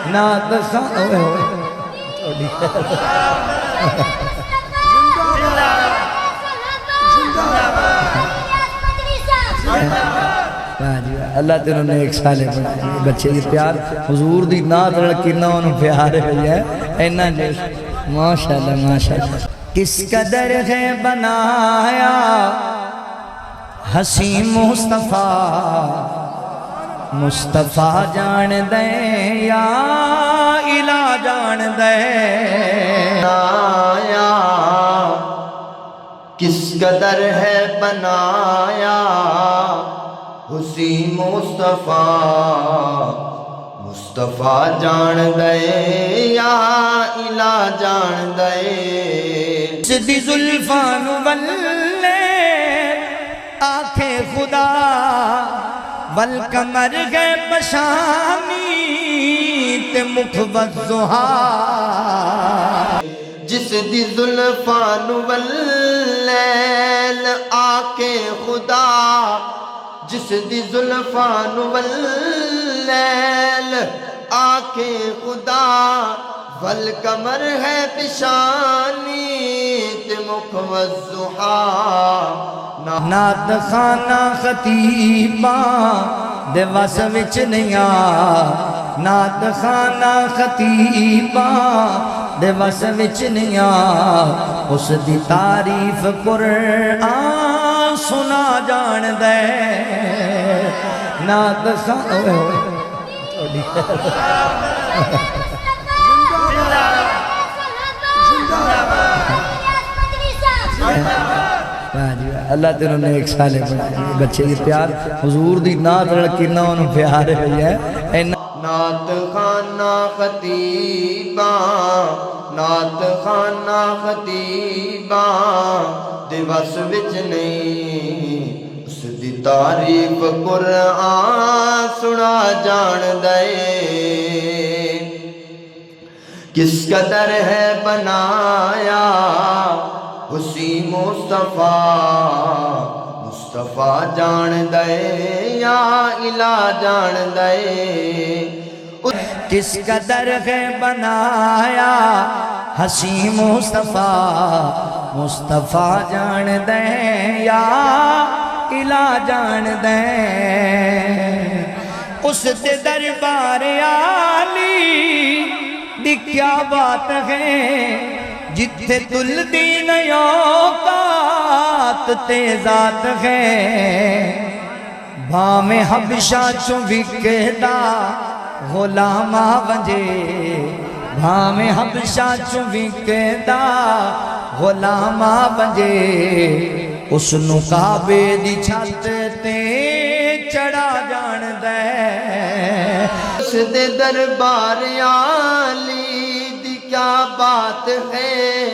نات اللہ تینوں نے ایک سالے بچے دی پیار حضور دی نات لڑکینا انہوں پیار ہے اینا جیس ماشاءاللہ ماشاءاللہ کس قدر ہے بنایا حسین مصطفیٰ مصطفیٰ جان دے یا الہ جان دے بنایا کس قدر ہے بنایا حسین مصطفیٰ مصطفیٰ جان دے یا الہ جان دے سدی زلفان واللے آنکھیں خدا والقمر گئے بشامی تے مخبضہا جس دی زلفان واللیل آنکھیں خدا جس دی زلفان واللیل آنکھیں خدا والقمر ہے پیشانی تے مخوضحا نات خانہ خطیباں دے وس وچ نہیں آ نات خانہ خطیباں دے وس وچ نہیں آ اس دی تعریف قرآن سنا جان دے نات خانہ اللہ تینوں نے ایک سالے بچے دی پیار حضور دی نات لڑکینا انہوں پیار ہے نات خانہ خطیباں نات خانہ خطیباں دے وس وچ نہیں اس دی تعریف قرآن سنا جان دے کس قدر ہے بنایا حسین مصطفیٰ مصطفیٰ جان دے یا الہ جان دے کس قدر ہے بنایا حسین مصطفیٰ مصطفیٰ جان دے یا الہ جان دے اس دے دربار عالی دی کیا بات ہے جتھے تل دین اوقات تے ذات ہے بام حبشہ چوں وکدا غلامہ ونجے بام حبشہ چوں وکدا غلامہ ونجے اس نو کعبے دی چھت تے چڑھا جان دے اس دے دربار عالی کیا بات ہے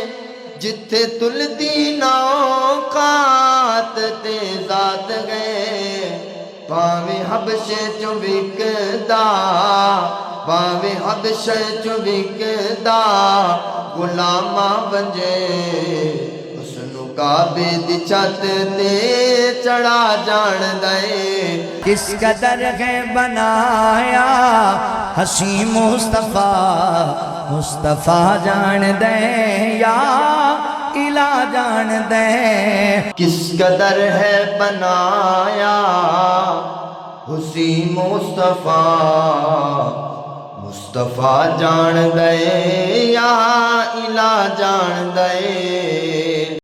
جتھے تل دین اوقات تے ذات گئے پاویں حبشے چوں وکدا پاویں حبشے چوں وکدا غلامہ ونجے اس نو کعبے دی چھت تے چڑھا جان دے کس قدر ہے بنایا حسین مصطفیٰ مصطفیٰ جان دے یا الہ جان دے کس قدر ہے بنایا حسین مصطفیٰ مصطفیٰ جان دے یا الہ جان دے